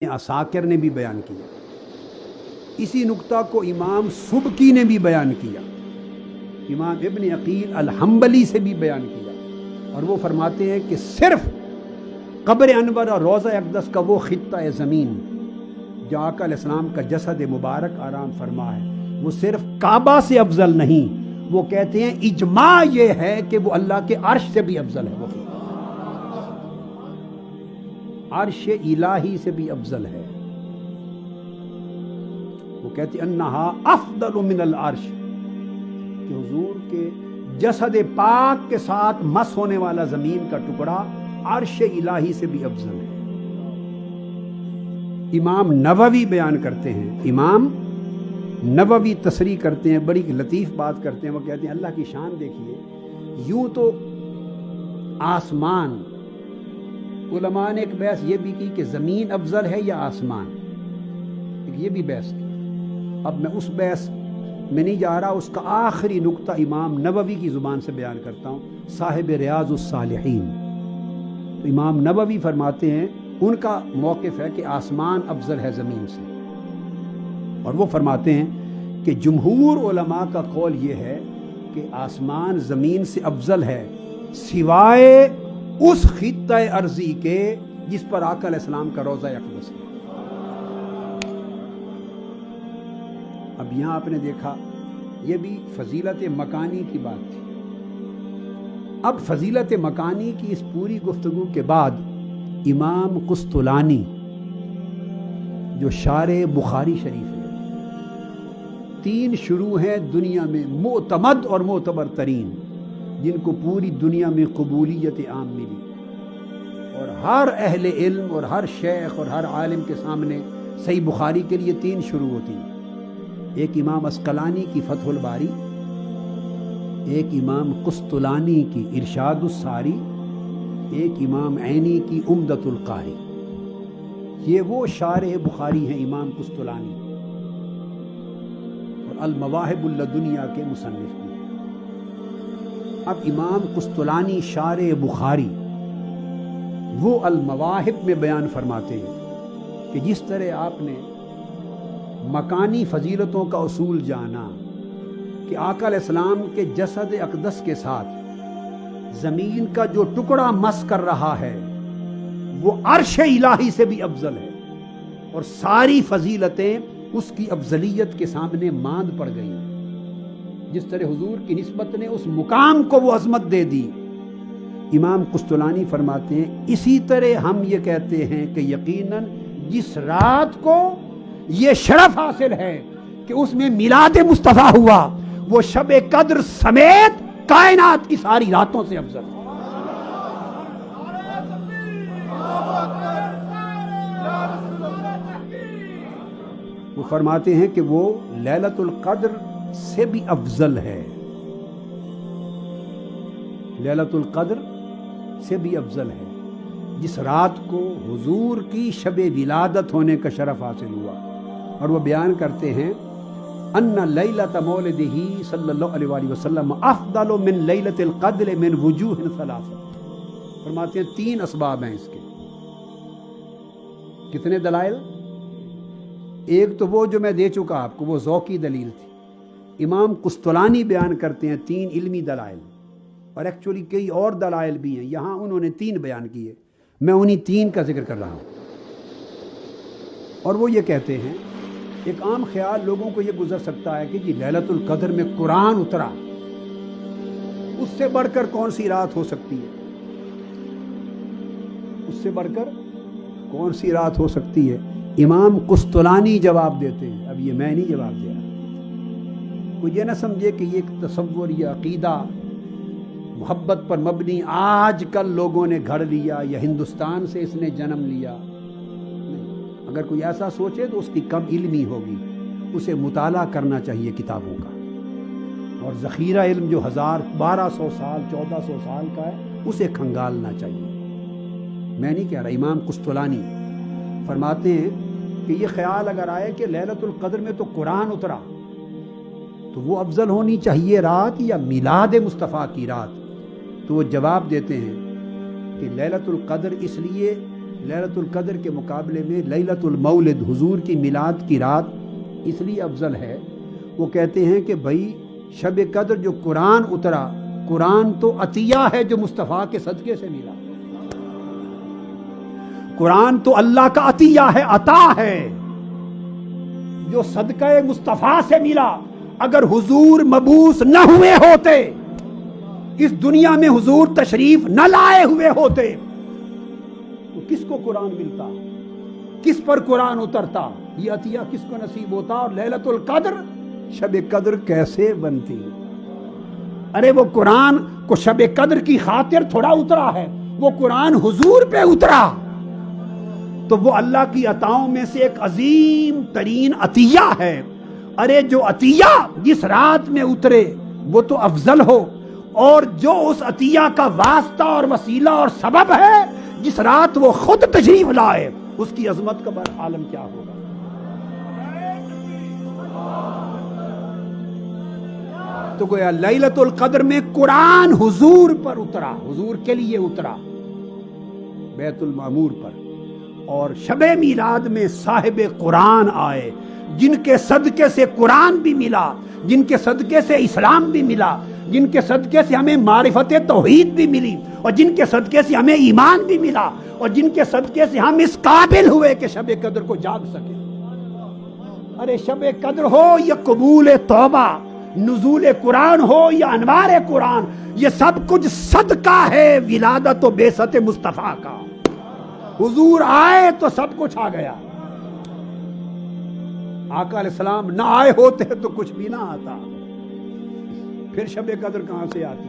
عساکر نے بھی بیان کیا، اسی نقطہ کو امام سبکی نے بھی بیان کیا، امام ابن عقیل الحنبلی سے بھی بیان کیا، اور وہ فرماتے ہیں کہ صرف قبر انور اور روضہ اقدس کا وہ خطہ زمین جو آقا علیہ السلام کا جسد مبارک آرام فرما ہے وہ صرف کعبہ سے افضل نہیں، وہ کہتے ہیں اجماع یہ ہے کہ وہ اللہ کے عرش سے بھی افضل ہے، وہ عرش الہی سے بھی افضل ہے۔ وہ کہتے ہیں انہا افضل من العرش، کہ حضور کے جسد پاک کے ساتھ مس ہونے والا زمین کا ٹکڑا عرش الہی سے بھی افضل ہے۔ امام نووی بیان کرتے ہیں، امام نووی تصریح کرتے ہیں، بڑی لطیف بات کرتے ہیں، وہ کہتے ہیں اللہ کی شان دیکھیے، یوں تو آسمان، علماء نے ایک بحث یہ بھی کی کہ زمین افضل ہے یا آسمان، یہ بھی بحث کی، اب میں اس بحث میں نہیں جا رہا، اس کا آخری نقطہ امام نووی کی زبان سے بیان کرتا ہوں، صاحب ریاض الصالحین۔ تو امام نووی فرماتے ہیں ان کا موقف ہے کہ آسمان افضل ہے زمین سے، اور وہ فرماتے ہیں کہ جمہور علماء کا قول یہ ہے کہ آسمان زمین سے افضل ہے سوائے اس خطہ ارضی کے جس پر آقا علیہ السلام کا روضہ اقدس ہے۔ اب یہاں آپ نے دیکھا یہ بھی فضیلت مکانی کی بات تھی، اب فضیلت مکانی کی اس پوری گفتگو کے بعد امام قسطلانی جو شارح بخاری شریف ہے، 3 شروع ہیں دنیا میں معتمد اور معتبر ترین، جن کو پوری دنیا میں قبولیت عام ملی، اور ہر اہل علم اور ہر شیخ اور ہر عالم کے سامنے صحیح بخاری کے لیے 3 شروع ہوتی ہیں، ایک امام عسقلانی کی فتح الباری، ایک امام قسطلانی کی ارشاد الساری، ایک امام عینی کی عمدۃ القاری۔ یہ وہ شارح بخاری ہیں امام قسطلانی، اور المواہب اللدنیہ کے مصنف ہیں۔ اب امام قسطلانی شارح بخاری وہ المواہب میں بیان فرماتے ہیں کہ جس طرح آپ نے مکانی فضیلتوں کا اصول جانا کہ آقا علیہ السلام کے جسد اقدس کے ساتھ زمین کا جو ٹکڑا مس کر رہا ہے وہ عرش الہی سے بھی افضل ہے، اور ساری فضیلتیں اس کی افضلیت کے سامنے ماند پڑ گئی، جس طرح حضور کی نسبت نے اس مقام کو وہ عظمت دے دی۔ امام قسطلانی فرماتے ہیں اسی طرح ہم یہ کہتے ہیں کہ یقیناً جس رات کو یہ شرف حاصل ہے کہ اس میں میلاد مصطفیٰ ہوا، وہ شب قدر سمیت کائنات کی ساری راتوں سے افضل ہے۔ وہ فرماتے ہیں کہ وہ لیلۃ القدر سے بھی افضل ہے، لیلۃ القدر سے بھی افضل ہے، جس رات کو حضور کی شب ولادت ہونے کا شرف حاصل ہوا، اور وہ بیان کرتے ہیں ان لیلۃ مولدہ صلی اللہ علیہ وآلہ وسلم افضل من لیلۃ القدر من وجوہ ثلاثہ۔ فرماتے ہیں 3 اسباب ہیں اس کے، کتنے دلائل؟ ایک تو وہ جو میں دے چکا آپ کو، وہ ذوقی دلیل تھی، امام قسطلانی بیان کرتے ہیں 3 علمی دلائل، اور ایکچولی کئی اور دلائل بھی ہیں، یہاں انہوں نے 3 بیان کیے، میں انہی 3 کا ذکر کر رہا ہوں۔ اور وہ یہ کہتے ہیں، ایک عام خیال لوگوں کو یہ گزر سکتا ہے کہ جی لیلۃ القدر میں قرآن اترا، اس سے بڑھ کر کون سی رات ہو سکتی ہے، اس سے بڑھ کر کون سی رات ہو سکتی ہے؟ امام قسطلانی جواب دیتے ہیں، اب یہ میں نہیں جواب دے رہا، کوئی یہ نہ سمجھے کہ یہ ایک تصور یا عقیدہ محبت پر مبنی آج کل لوگوں نے گھڑ لیا یا ہندوستان سے اس نے جنم لیا، نہیں، اگر کوئی ایسا سوچے تو اس کی کم علمی ہوگی، اسے مطالعہ کرنا چاہیے کتابوں کا، اور ذخیرہ علم جو 1200 سال 1400 سال کا ہے اسے کھنگالنا چاہیے۔ میں نہیں کہہ رہا، امام قسطلانی فرماتے ہیں کہ یہ خیال اگر آئے کہ لیلۃ القدر میں تو قرآن اترا تو وہ افضل ہونی چاہیے رات یا میلاد مصطفیٰ کی رات، تو وہ جواب دیتے ہیں کہ لیلۃ القدر اس لیے لیلۃ القدر کے مقابلے میں لیلۃ المولد حضور کی میلاد کی رات اس لیے افضل ہے، وہ کہتے ہیں کہ بھائی شب قدر جو قرآن اترا، قرآن تو عطیہ ہے جو مصطفیٰ کے صدقے سے ملا، قرآن تو اللہ کا عطیہ ہے، عطا ہے جو صدقہ مصطفیٰ سے ملا۔ اگر حضور مبعوث نہ ہوئے ہوتے، اس دنیا میں حضور تشریف نہ لائے ہوئے ہوتے، تو کس کو قرآن ملتا، کس پر قرآن اترتا، یہ عطیہ کس کو نصیب ہوتا؟ اور لیلۃ القدر شب قدر کیسے بنتی؟ ارے وہ قرآن کو شب قدر کی خاطر تھوڑا اترا ہے، وہ قرآن حضور پہ اترا، تو وہ اللہ کی عطاؤں میں سے ایک عظیم ترین عطیہ ہے۔ ارے جو عطیہ جس رات میں اترے وہ تو افضل ہو، اور جو اس عطیہ کا واسطہ اور وسیلہ اور سبب ہے جس رات وہ خود تشریف لائے، اس کی عظمت کا عالم کیا ہوگا۔ تو گویا لیلۃ القدر میں قرآن حضور پر اترا، حضور کے لیے اترا بیت المعمور پر، اور شب میلاد میں صاحب قرآن آئے، جن کے صدقے سے قرآن بھی ملا، جن کے صدقے سے اسلام بھی ملا، جن کے صدقے سے ہمیں معرفت توحید بھی ملی، اور جن کے صدقے سے ہمیں ایمان بھی ملا، اور جن کے صدقے سے ہم اس قابل ہوئے کہ شب قدر کو جاگ سکیں۔ ارے شب قدر ہو یا قبول توبہ، نزول قرآن ہو یا انوار قرآن، یہ سب کچھ صدقہ ہے ولادت و بعثت مصطفیٰ کا۔ حضور آئے تو سب کچھ آ گیا، آقا علیہ السلام نہ آئے ہوتے تو کچھ بھی نہ آتا، پھر شب قدر کہاں سے آتی؟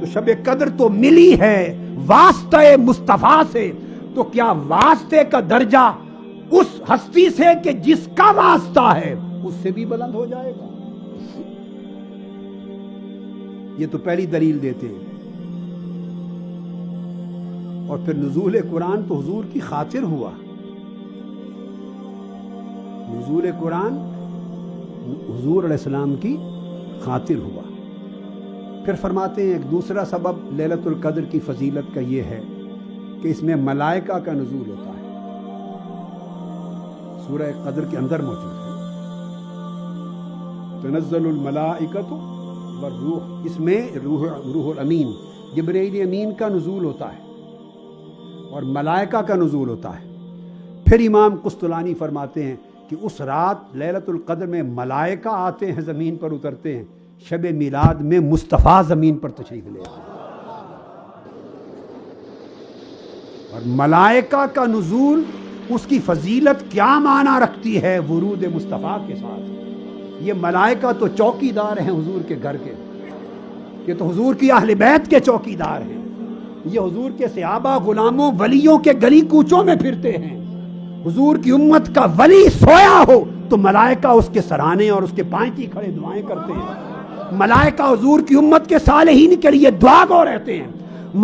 تو شب قدر تو ملی ہے واسطہ مصطفیٰ سے، تو کیا واسطے کا درجہ اس ہستی سے کہ جس کا واسطہ ہے اس سے بھی بلند ہو جائے گا؟ یہ تو پہلی دلیل دیتے ہیں۔ اور پھر نزول قرآن تو حضور کی خاطر ہوا، نزول قرآن حضور علیہ السلام کی خاطر ہوا۔ پھر فرماتے ہیں ایک دوسرا سبب لیلۃ القدر کی فضیلت کا یہ ہے کہ اس میں ملائکہ کا نزول ہوتا ہے، سورہ قدر کے اندر موجود ہے، تنزل الملائکۃ والروح، اس میں روح الامین جبرائیل امین کا نزول ہوتا ہے اور ملائکہ کا نزول ہوتا ہے۔ پھر امام قسطلانی فرماتے ہیں کہ اس رات لیلۃ القدر میں ملائکہ آتے ہیں، زمین پر اترتے ہیں، شب میلاد میں مصطفیٰ زمین پر تشریف لے آتے ہیں۔ اور ملائکہ کا نزول اس کی فضیلت کیا معنی رکھتی ہے ورود مصطفیٰ کے ساتھ؟ یہ ملائکہ تو چوکیدار ہیں حضور کے گھر کے، یہ تو حضور کی اہل بیت کے چوکیدار ہیں، یہ حضور کے صحابہ غلاموں ولیوں کے گلی کوچوں میں پھرتے ہیں۔ حضور کی امت کا ولی سویا ہو تو ملائکہ اس کے سرانے اور اس کے پائیں کھڑے دعائیں کرتے ہیں۔ ملائکہ حضور کی امت کے صالحین کے لیے دعا گو رہتے ہیں۔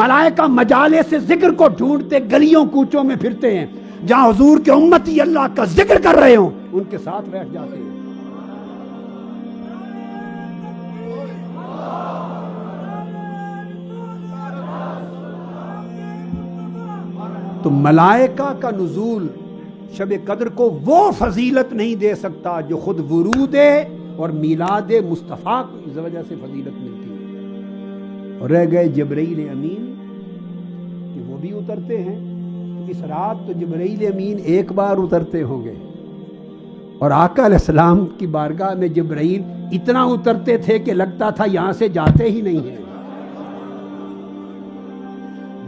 ملائکہ مجالس ذکر کو ڈھونڈتے گلیوں کوچوں میں پھرتے ہیں، جہاں حضور کے امتی اللہ کا ذکر کر رہے ہوں ان کے ساتھ بیٹھ جاتے ہیں۔ تو ملائکہ کا نزول شب قدر کو وہ فضیلت نہیں دے سکتا جو خود ورود اور میلاد مصطفیٰ کی وجہ سے فضیلت ملتی ہے۔ اور رہ گئے جبرائیل امین کہ وہ بھی اترتے ہیں، اس رات تو جبرائیل امین ایک بار اترتے ہوں گے، اور آقا علیہ السلام کی بارگاہ میں جبرائیل اتنا اترتے تھے کہ لگتا تھا یہاں سے جاتے ہی نہیں ہیں۔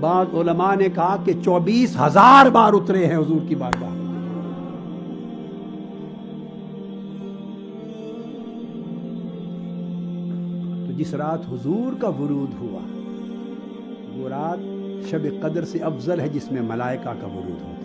بعض علماء نے کہا کہ 24,000 بار اترے ہیں حضور کی بارگاہ میں۔ تو جس رات حضور کا ورود ہوا وہ رات شب قدر سے افضل ہے جس میں ملائکہ کا ورود ہوتا ہے۔